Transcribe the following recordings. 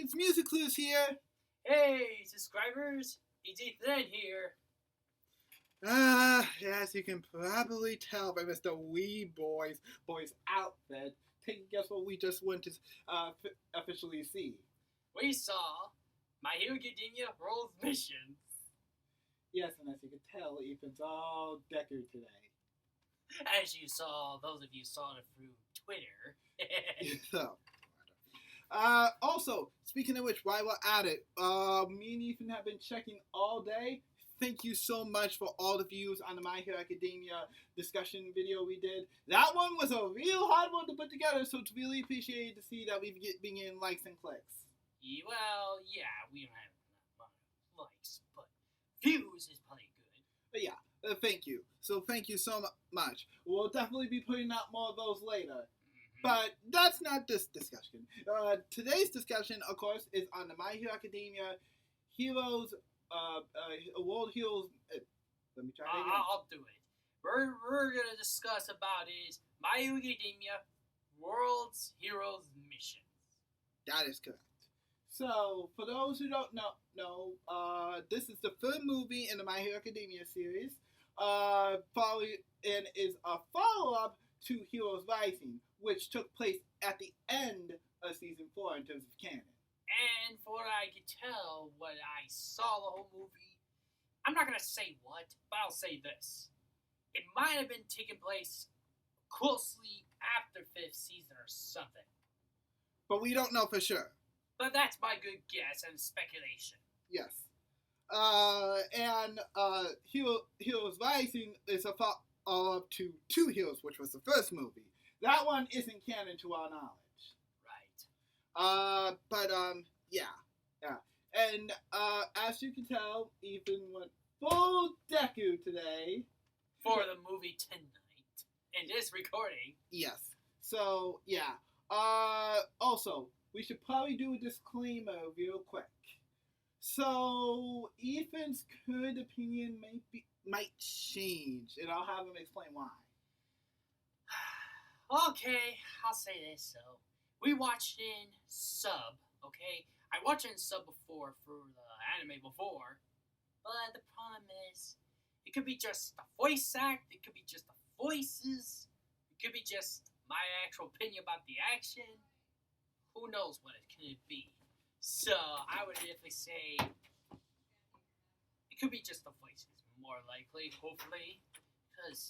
it's Music Clues here. Hey, subscribers! It's Ethan here. As you can probably tell by Mr. Wee Boy's outfit, take a guess what we just went to officially see. We saw My Hero Academia World's Missions. Yes, and as you can tell, Ethan's all decorated today. As you saw, those of you saw it through Twitter. So, also, speaking of which, while we're at it, me and Ethan have been checking all day. Thank you so much for all the views on the My Hero Academia discussion video we did. That one was a real hard one to put together, so it's really appreciated to see that we've been getting likes and clicks. Well, yeah, we don't have enough likes, but views is pretty good. But yeah, thank you. So thank you so much. We'll definitely be putting out more of those later. But that's not this discussion. Today's discussion, of course, is on the My Hero Academia Heroes, World Heroes. Let me try that again. I'll do it. We're gonna discuss about is My Hero Academia World's Heroes Missions. That is correct. So, for those who don't know, this is the third movie in the My Hero Academia series. And is a follow-up to Heroes Rising, which took place at the end of Season 4 in terms of canon. And for what I could tell, what I saw the whole movie, I'm not going to say what, but I'll say this. It might have been taking place closely after 5th season or something. But we don't know for sure. But that's my good guess and speculation. Yes. Heroes Rising is a follow-up to Two Heroes, which was the first movie. That one isn't canon to our knowledge. Right. Yeah. And, as you can tell, Ethan went full Deku today. For the movie tonight. In this recording. Yes. So, yeah. Also, we should probably do a disclaimer real quick. So, Ethan's current opinion might change, and I'll have him explain why. Okay, I'll say this, though. We watched in sub, okay? I watched it in sub before for the anime before, but the problem is, it could be just the voice act, it could be just the voices, it could be just my actual opinion about the action. Who knows what it could be? So, I would definitely say it could be just the voices, more likely, hopefully, because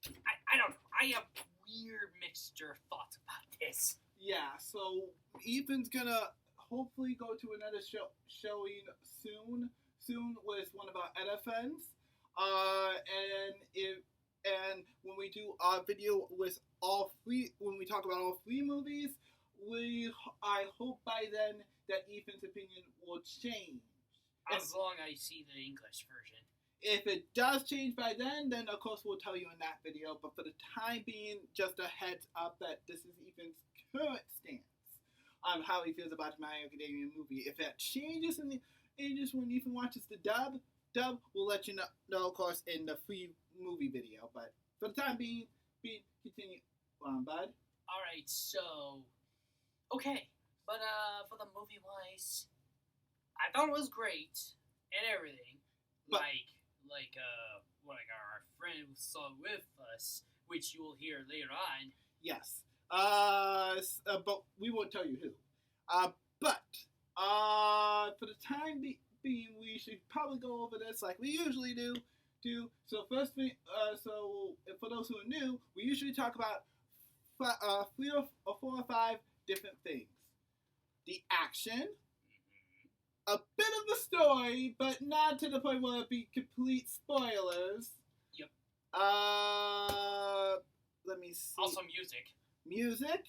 I don't know. I have weird mixture of thoughts about this. Yeah, so Ethan's gonna hopefully go to another showing soon with one of our other friends. And when we do our video with all three, when we talk about all three movies, I hope by then that Ethan's opinion will change. As long as I see the English version. If it does change by then of course we'll tell you in that video. But for the time being, just a heads up that this is Ethan's current stance on how he feels about the My Hero Academia movie. If that changes when Ethan watches the dub, we'll let you know, of course, in the free movie video. But for the time being, continue on, bud. Alright, so... Okay, but for the movie-wise, I thought it was great and everything. But, like our friend who saw with us, which you will hear later on. Yes. But we won't tell you who. But for the time being, we should probably go over this like we usually do. So first thing, so for those who are new, we usually talk about 3 or 4 or 5 different things. The action, a bit of the story, but not to the point where it'd be complete spoilers. Yep. Let me see. Also music. Let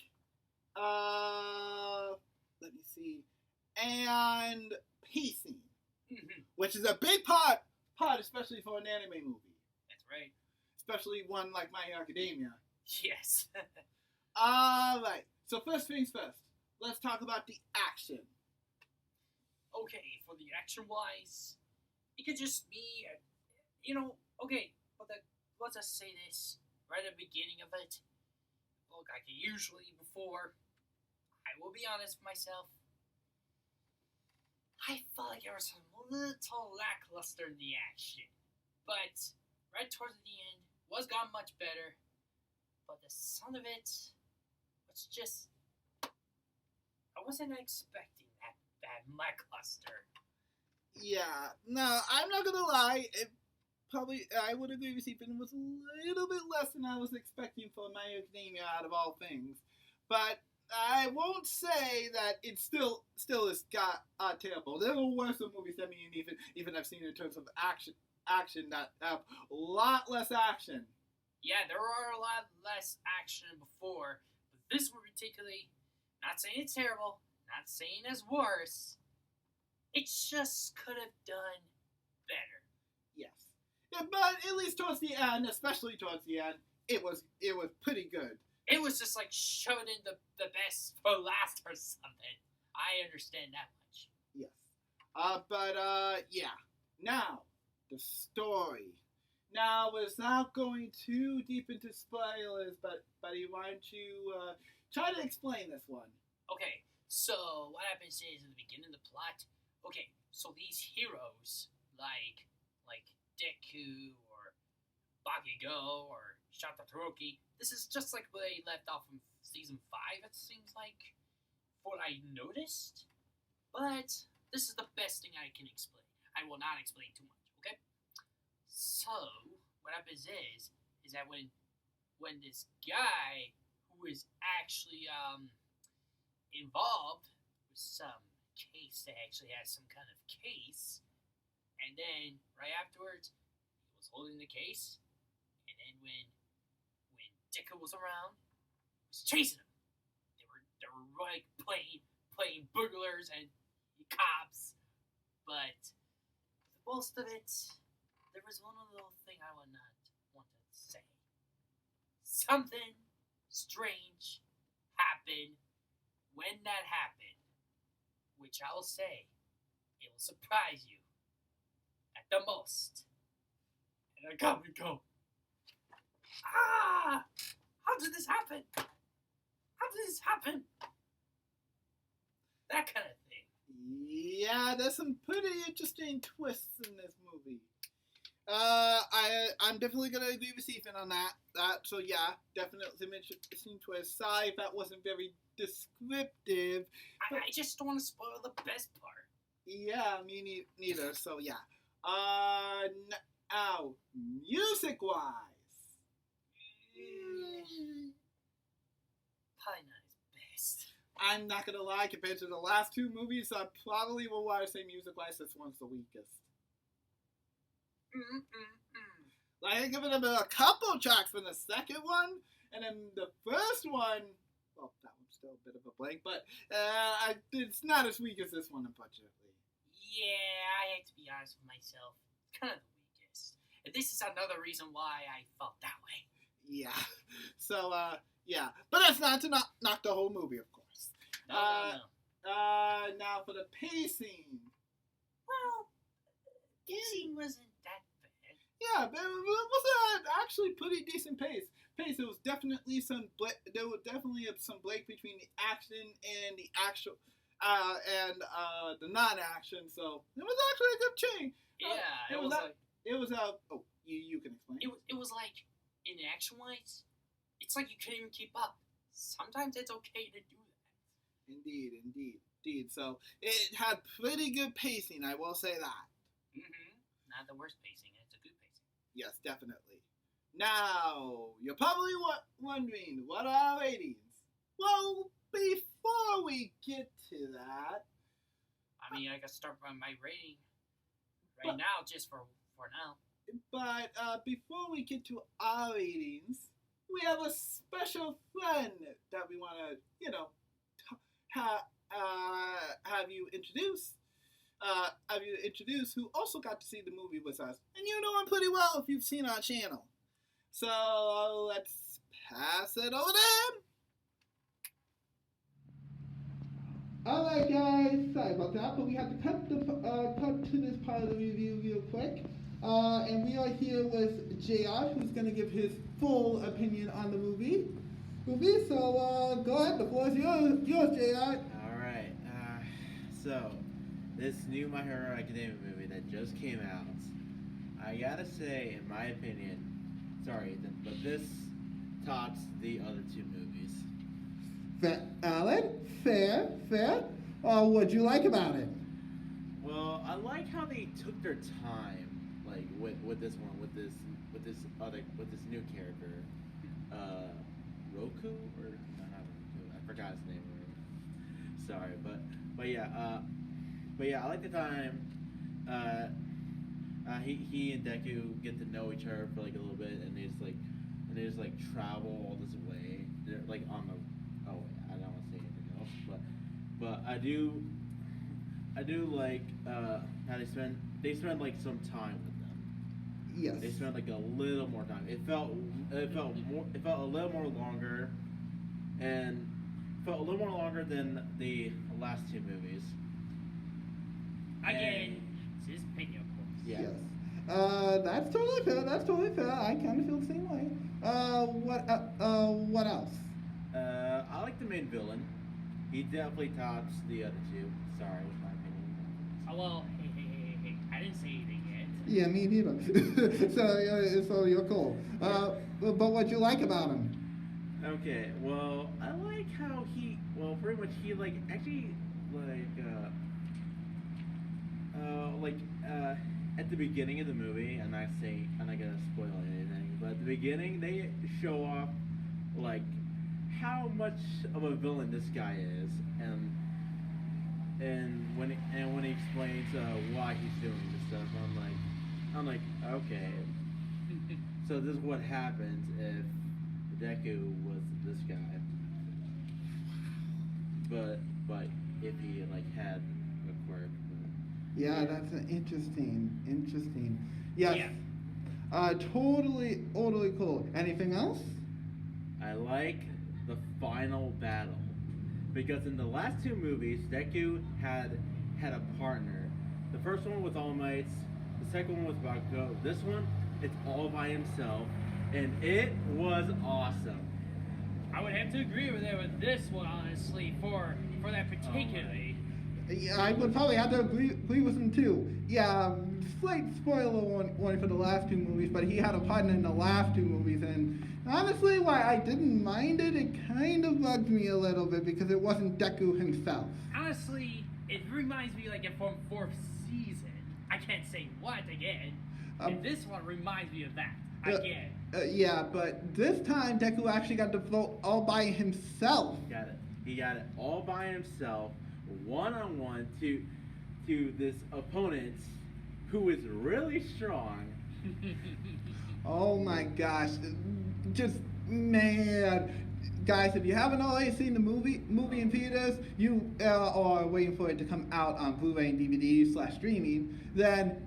me see. And pacing. Mm-hmm. Which is a big part, especially for an anime movie. That's right. Especially one like My Hero Academia. Yes. Alright, so first things first. Let's talk about the action. Okay, for the action-wise, it could just be, okay, but let's just say this right at the beginning of it. Look, I can usually, before, I will be honest with myself, I felt like there was some little lackluster in the action. But right towards the end was gotten much better. But the sound of it was just I wasn't expecting that lackluster. Yeah, no, I'm not gonna lie. I would agree with you, but it was a little bit less than I was expecting for My Academia out of all things. But I won't say that it still is got terrible. There are worse movies that even I've seen in terms of action that have a lot less action. Yeah, there are a lot less action than before, but this one particularly, not saying it's terrible, not saying it's worse. It just could have done better. Yes, yeah, but at least towards the end, especially towards the end, it was pretty good. It was just like shoving in the best for last or something. I understand that much. Yes. Yeah. Now, the story. Now, it's not going too deep into spoilers, but I want to try to explain this one. Okay, so what happens is in the beginning of the plot. Okay, so these heroes like Deku or Bakugo or Shataroki. This is just like where they left off from season 5. It seems like, for what I noticed. But this is the best thing I can explain. I will not explain too much. Okay. So what happens is that when this guy who is actually involved with some case, that actually has some kind of case, and then right afterwards he was holding the case, and then when Deku was around, was chasing him. They were like playing burglars and cops, but most of it, there was one little thing I would not want to say. Something strange happened when that happened, which I will say, it will surprise you at the most. And I gotta go. Ah! How did this happen? How did this happen? That kind of thing. Yeah, there's some pretty interesting twists in this movie. I'm definitely gonna agree with Ethan on that. So yeah, definitely some interesting twists. Sorry if that wasn't very descriptive. I just don't want to spoil the best part. Yeah, me neither. So yeah. Now, music-wise. Probably not his best. I'm not gonna lie, compared to the last two movies, I probably will want to say music-wise, this one's the weakest. Like, I give it a couple tracks from the second one, and then the first one, well, that one's still a bit of a blank, but it's not as weak as this one, unfortunately. Yeah, I hate to be honest with myself. It's kind of the weakest. And this is another reason why I felt that way. Yeah. So, yeah. But that's not to knock the whole movie, of course. No. Now for the pacing. Well, pacing wasn't that bad. Yeah, but it was actually pretty decent pace. There was definitely some break between the action and the actual and the non-action. So it was actually a good change. Yeah, you can explain. It was like, in action-wise, it's like you couldn't even keep up. Sometimes it's okay to do that. Indeed. So it had pretty good pacing, I will say that. Not the worst pacing, it's a good pacing. Yes, definitely. Now, you're probably wondering, what are our ratings? Well, before we get to that... I mean, I can start by my rating now, just for now. But before we get to our ratings, we have a special friend that we want to, have you introduce. Who also got to see the movie with us. And you know him pretty well if you've seen our channel. So let's pass it over to him. Alright guys, sorry about that, but we have to cut to this part of the review real quick. And we are here with JR, who's going to give his full opinion on the movie. So go ahead, the floor is yours, JR. Alright, so this new My Hero Academia movie that just came out, I gotta say, in my opinion, sorry, but this tops the other two movies. Alan, fair, fair. What'd you like about it? Well, I like how they took their time, like with this one, with this new character, uh, Roku or no, not Roku. I forgot his name. Sorry, but yeah, I like the time. Uh, he and Deku get to know each other for like a little bit, and they just like travel all this way. They're like on the. Oh, I don't want to say anything else, but I do like how they spend like some time with them. Yes. They spent like a little more time. It felt a little more longer, and felt a little more longer than the last two movies. Again, it's his opinion, of course. Yeah. Yes. That's totally fair. That's totally fair. I kind of feel the same way. What else? I like the main villain. He definitely tops the other two. Sorry, was my opinion. Oh, well, hey. I didn't say anything yet. Yeah, me neither. So you're cool. But what you like about him? Okay, well, I like how pretty much he like actually at the beginning of the movie, I'm not gonna spoil anything, but at the beginning they show off like how much of a villain this guy is, and when he explains why he's doing this stuff, I'm like okay, so this is what happens if Deku was this guy, but if he like had a quirk. Yeah, that's an interesting. Yes. Yeah. Totally cool. Anything else? I like the final battle because in the last two movies, Deku had a partner. The first one with All Might, the second one with Bakugo. This one, it's all by himself, and it was awesome. I would have to agree with that with this one, honestly, for that particularly. Yeah, I would probably have to agree with him too. Yeah, slight spoiler warning for the last two movies, but he had a partner in the last two movies, and honestly, why I didn't mind it, it kind of bugged me a little bit because it wasn't Deku himself. Honestly, it reminds me like from fourth season. I can't say what again. And this one reminds me of that again. Yeah, but this time Deku actually got to vote all by himself. Got it. He got it all by himself, one-on-one to this opponent who is really strong. Oh my gosh, just man, guys! If you haven't already seen the movie in theaters, you are waiting for it to come out on Blu-ray and DVD/streaming. Then,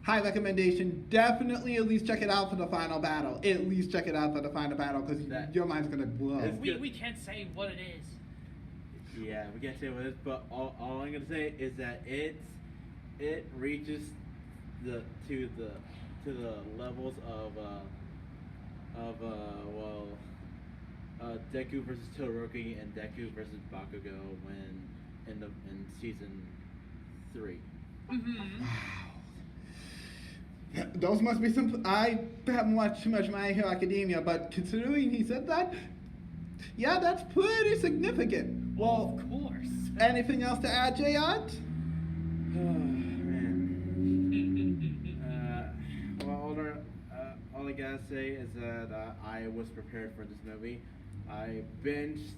high recommendation. Definitely at least check it out for the final battle. At least check it out for the final battle because your mind's gonna blow. We can't say what it is. Yeah, we can't say what it is, but all I'm gonna say is that it reaches to the levels of Deku versus Todoroki and Deku versus Bakugo when in season 3. Mm-hmm. Wow. Those must be some. I haven't watched too much My Hero Academia, but considering he said that, yeah, that's pretty significant. Well, of course. Anything else to add, Jayant? All I gotta say is that I was prepared for this movie. I binged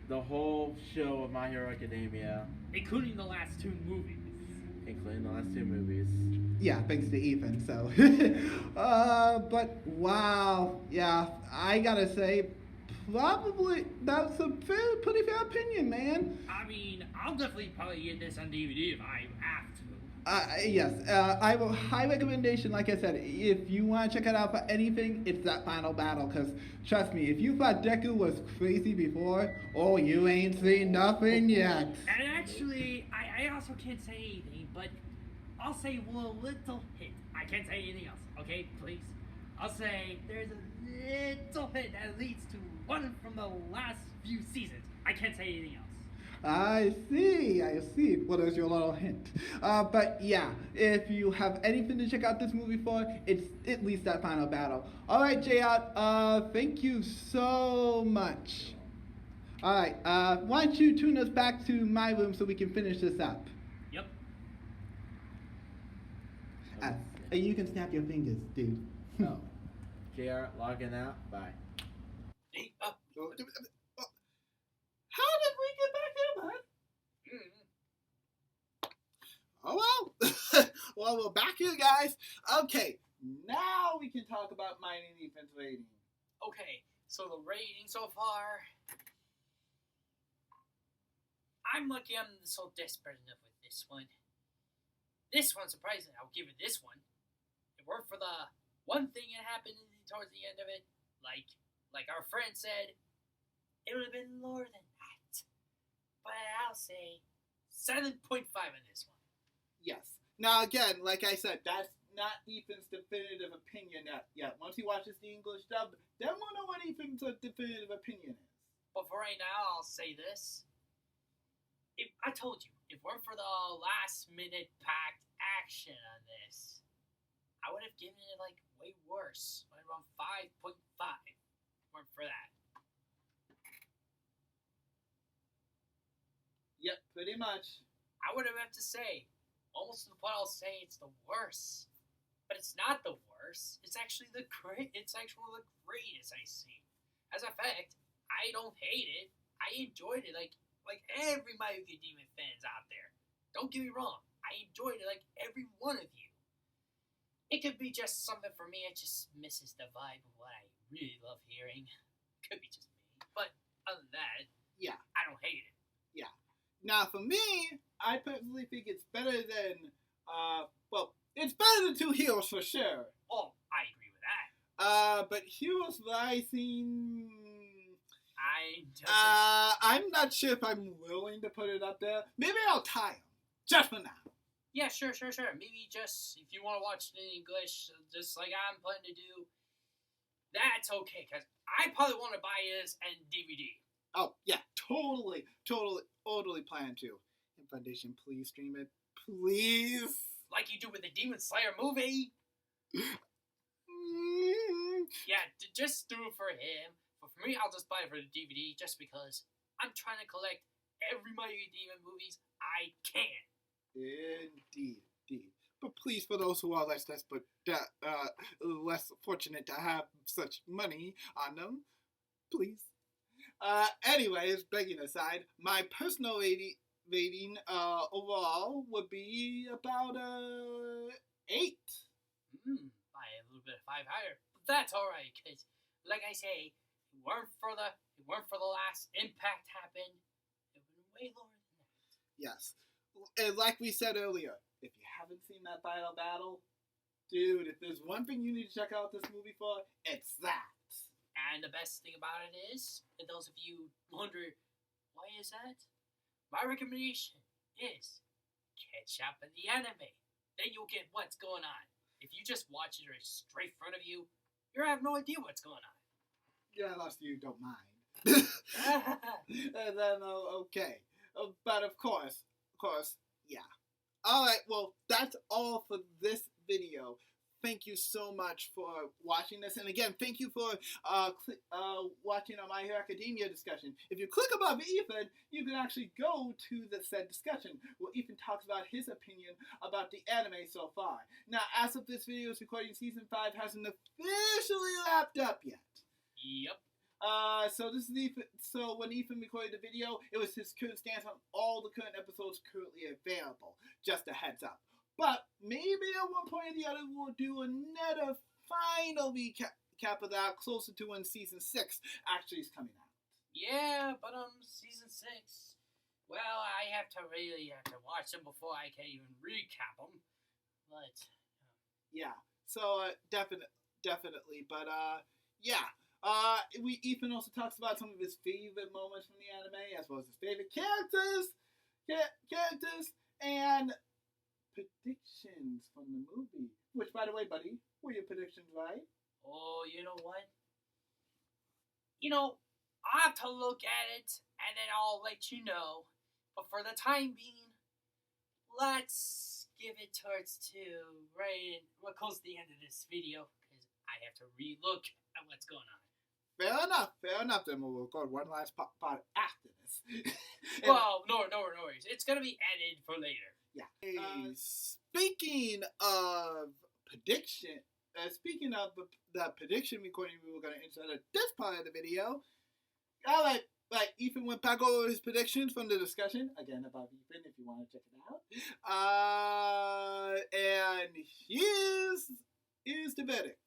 the whole show of My Hero Academia, Including the last two movies. Yeah, thanks to Ethan. So, but wow, yeah, I gotta say, probably that's a pretty fair opinion, man. I mean, I'll definitely probably get this on DVD if I have to. Yes, I will high recommendation. Like I said, if you want to check it out for anything, it's that final battle. Cause trust me, if you thought Deku was crazy before, oh, you ain't seen nothing yet. And actually, I also can't say anything, but I'll say a little hint. I can't say anything else. Okay, please. I'll say there's a little hint that leads to one from the last few seasons. I can't say anything else. I see, I see. Well, there's your little hint. But yeah, if you have anything to check out this movie for, it's at least that final battle. All right, Jayat, thank you so much. All right, why don't you tune us back to my room so we can finish this up? Yep. Uh, you can snap your fingers, dude. Oh. JR, logging out. Bye. Hey, How did we get back here, bud? Oh well. Well, we're back here, guys. Okay, now we can talk about mining defense rating. Okay, so the rating so far. I'm lucky I'm so desperate enough with this one. This one, surprisingly, I'll give it this one. If it weren't for the one thing that happened towards the end of it, like our friend said, it would have been lower than that. But I'll say 7.5 on this one. Yes. Now, again, like I said, that's not Ethan's definitive opinion yet. Once he watches the English dub, then we'll know what Ethan's definitive opinion is. But for right now, I'll say this. I told you, if it weren't for the last-minute packed action on this, I would have given it, way worse. Around 5.5. Weren't for that. Yep, pretty much. I would have to say, almost to the point I'll say it's the worst. But it's not the worst. It's actually it's actually one of the greatest I've seen. As a fact, I don't hate it. I enjoyed it like every My Hero Academia fans out there. Don't get me wrong. I enjoyed it like every one of you. It could be just something for me. It just misses the vibe of what I really love hearing. Could be just me. But other than that, Yeah. I don't hate it. Yeah. Now, for me, I personally think it's better than, it's better than Two Heroes for sure. Oh, I agree with that. But Heroes Rising... I I'm not sure if I'm willing to put it up there. Maybe I'll tie them. Just for now. Yeah, sure. Maybe just, if you want to watch it in English, just like I'm planning to do, that's okay, because I probably want to buy this and DVD. Oh, yeah, totally plan to. And Foundation, please stream it. Please. Like you do with the Demon Slayer movie. Yeah, just do it for him. But for me, I'll just buy it for the DVD just because I'm trying to collect every My Hero Academia movies I can. Indeed. But please, for those who are less fortunate to have such money on them, please. Anyways, begging aside, my personal rating overall would be about 8. By a little bit 5 higher, but that's all right. Cause, like I say, if it weren't for the last impact happened, it would have been way lower than that. Yes. And like we said earlier, if you haven't seen that final battle, dude, if there's one thing you need to check out this movie for, it's that. And the best thing about it is, for those of you wonder, why is that? My recommendation is catch up in the anime. Then you'll get what's going on. If you just watch it straight in front of you, you have no idea what's going on. Yeah, unless you don't mind. And then, okay. But of course, yeah. Alright, well, that's all for this video. Thank you so much for watching this. And again, thank you for watching our My Hero Academia discussion. If you click above Ethan, you can actually go to the said discussion where Ethan talks about his opinion about the anime so far. Now, as of this video's recording, Season 5 hasn't officially wrapped up yet. Yep. So when Ethan recorded the video, it was his current stance on all the current episodes currently available. Just a heads up. But maybe at one point or the other we'll do another final recap of that closer to when Season 6 actually is coming out. Yeah, but Season 6, well, I really have to watch them before I can even recap them. But yeah, so definitely. But yeah. Ethan also talks about some of his favorite moments from the anime, as well as his favorite characters, and predictions from the movie. Which, by the way, buddy, were your predictions right? Oh, you know what? I'll have to look at it, and then I'll let you know. But for the time being, let's give it towards 2 right close to the end of this video because I have to re-look at what's going on. Fair enough. Then we'll record one last part after this. Well, no worries. It's gonna be edited for later. Yeah. Speaking of prediction, speaking of the prediction recording we were going to insert at this part of the video, like Ethan went back over his predictions from the discussion again about Ethan if you want to check it out. And here's the verdict.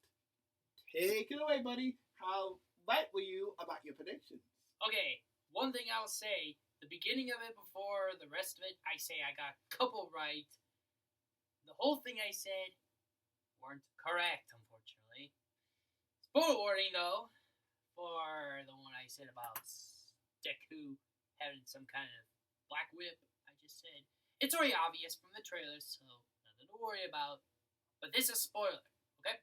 Take it away, buddy. How right were you about your predictions? Okay, one thing I'll say, the beginning of it before the rest of it, I say I got a couple right. The whole thing I said weren't correct, unfortunately. Spoiler warning, though, for the one I said about Deku having some kind of black whip. I just said, it's already obvious from the trailers, so nothing to worry about. But this is a spoiler, okay?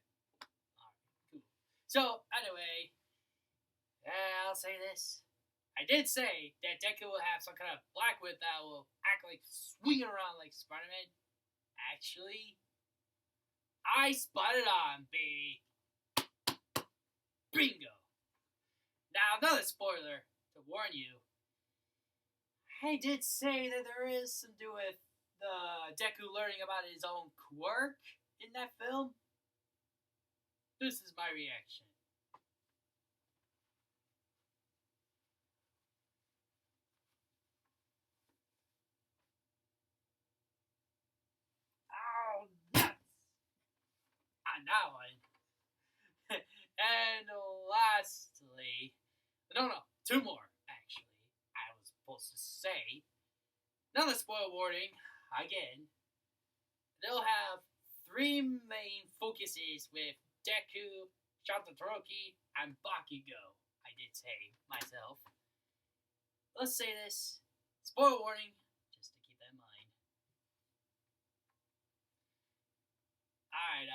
Alright, cool. So, anyway, I'll say this. I did say that Deku will have some kind of black whip that will act like swinging around like Spider-Man. Actually, I spot it on, baby. Bingo. Now, another spoiler to warn you. I did say that there is some to do with the Deku learning about his own quirk in that film. This is my reaction. Oh, nuts! On that one. And lastly, no, 2 more, actually, I was supposed to say. Another spoiler warning, again. They'll have 3 main focuses with Deku, Todoroki, and Bakugo, I did say myself. Let's say this. Spoiler warning, just to keep that in mind. Alright,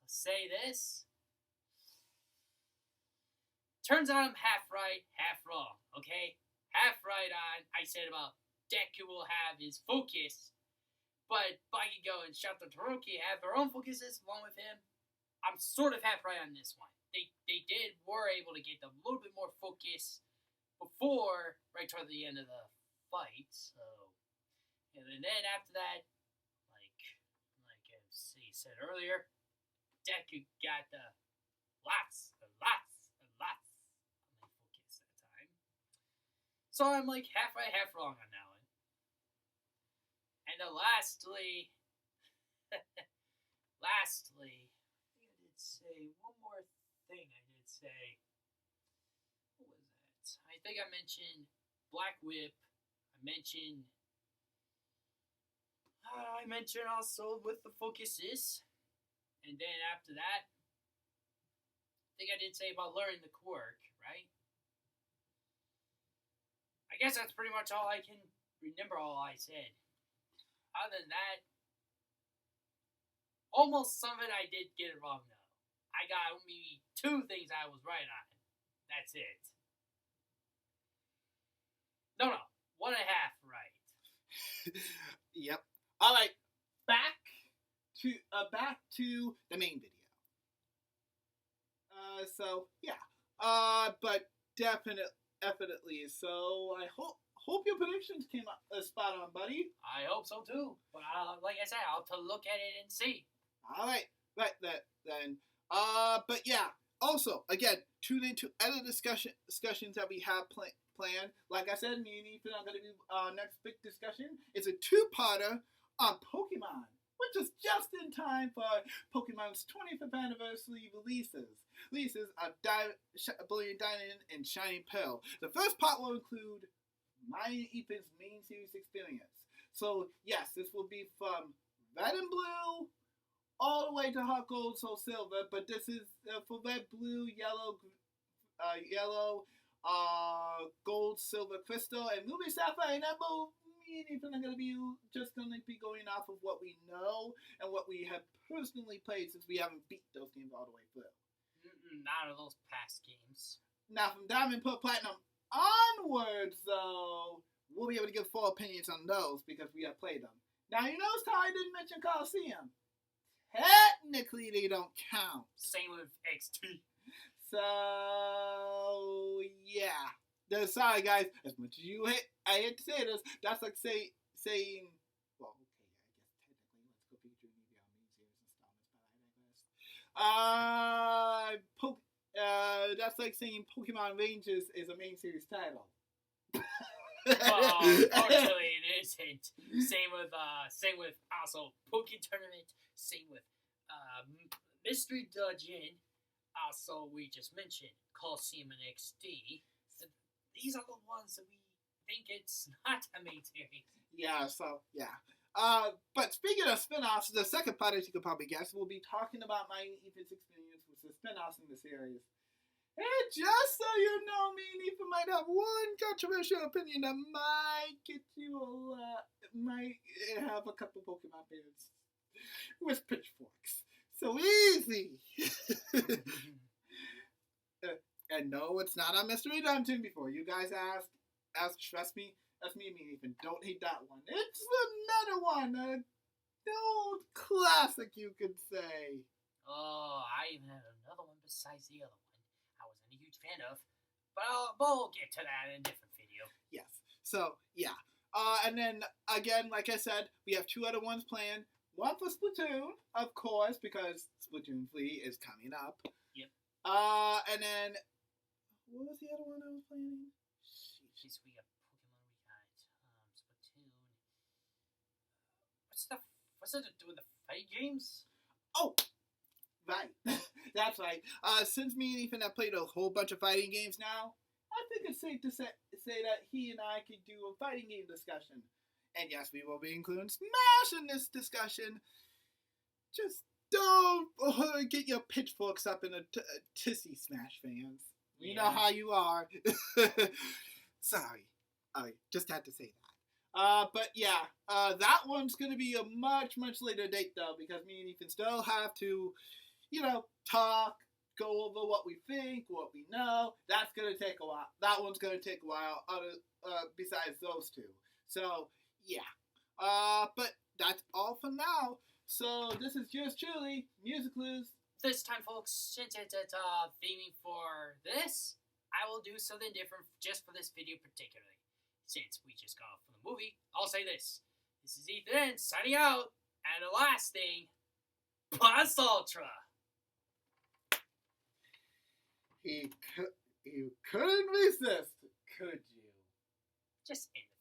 let's say this. Turns out I'm half right, half wrong, okay? Half right on, I said about Deku will have his focus, but Bakugo and Todoroki have their own focuses along with him. I'm sort of half right on this one. They were able to get a little bit more focus before, right toward the end of the fight, so... And then after that, like I said earlier, Deku got the lots of my focus that time. So I'm like half right, half wrong on that one. And then lastly, I think I did say one more thing. What was that? I think I mentioned Black Whip. I mentioned also with the focuses. And then after that, I think I did say about learning the quirk, right? I guess that's pretty much all I can remember all I said. Other than that, almost some of it I did get it wrong, though. I got only 2 things I was right on. That's it. No, 1.5 right. Yep. All right. Back to the main video. So yeah. But definitely. So I hope your predictions came up spot on, buddy. I hope so too. But like I said, I'll have to look at it and see. All right. Right then. But yeah. Also, again, tune into other discussions that we have planned. Like I said, me and Ethan are going to do next big discussion. It's a 2-parter on Pokemon, which is just in time for Pokemon's 25th anniversary releases of Brilliant Diamond and Shining Pearl. The first part will include mine and Ethan's main series experience. So yes, this will be from Red and Blue all the way to Heart Gold, Soul Silver, but this is for Red, Blue, Yellow, Gold, Silver, Crystal, and Ruby, Sapphire, and Emerald. Me and Ethan are going to be going off of what we know and what we have personally played since we haven't beat those games all the way through. Not of those past games. Now, from Diamond, Pearl, Platinum onwards, though, we'll be able to give full opinions on those because we have played them. Now, you notice how I didn't mention Coliseum. Technically, they don't count. Same with XT. So, yeah. Sorry, guys. As much as I hate to say this, that's like saying, well, okay, I guess technically, let's go Pikachu maybe on main series installments, but I digress. That's like saying Pokemon Rangers is a main series title. Well, unfortunately, it isn't. Same with also Poke Tournament. Same with Mystery Dungeon. Also, we just mentioned Coliseum and XD. These are the ones that we think it's not a main series. Yeah. So yeah. But speaking of spin-offs, the second part, as you could probably guess, we'll be talking about my Ethan's experience with the spin-offs in the series. And just so you know, me and Ethan might have one controversial opinion that might get you might have a couple Pokemon fans with pitchforks. So easy! And no, it's not on Mystery Dungeon before you guys ask, trust me, that's me and Ethan. Don't hate that one. It's another one, an old classic, you could say. Oh, I even had another one besides the other one I wasn't a huge fan of. But we'll get to that in a different video. Yes. So, yeah. And then, again, like I said, we have two other ones planned. One for Splatoon, of course, because Splatoon 3 is coming up. Yep. And then, what was the other one I was planning? Jeez, we got Pokemon, we got Splatoon. What's that to do with the fight games? Oh! Right. That's right. Since me and Ethan have played a whole bunch of fighting games now, I think it's safe to say that he and I could do a fighting game discussion. And yes, we will be including Smash in this discussion. Just don't get your pitchforks up in a tissy, Smash fans. We know how you are. Sorry. I just had to say that. But yeah, that one's going to be a much, much later date, though, because me and Ethan still have to, talk, go over what we think, what we know. That's going to take a while. That one's going to take a while, besides those two. So, yeah. But that's all for now. So, this is yours truly, Music Clues. This time, folks, since it's theming for this, I will do something different just for this video particularly. Since we just got off from the movie, I'll say this. This is Ethan signing out. And the last thing, Plus Ultra. You couldn't resist, could you? Just end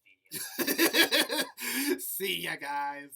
the video. See ya, guys.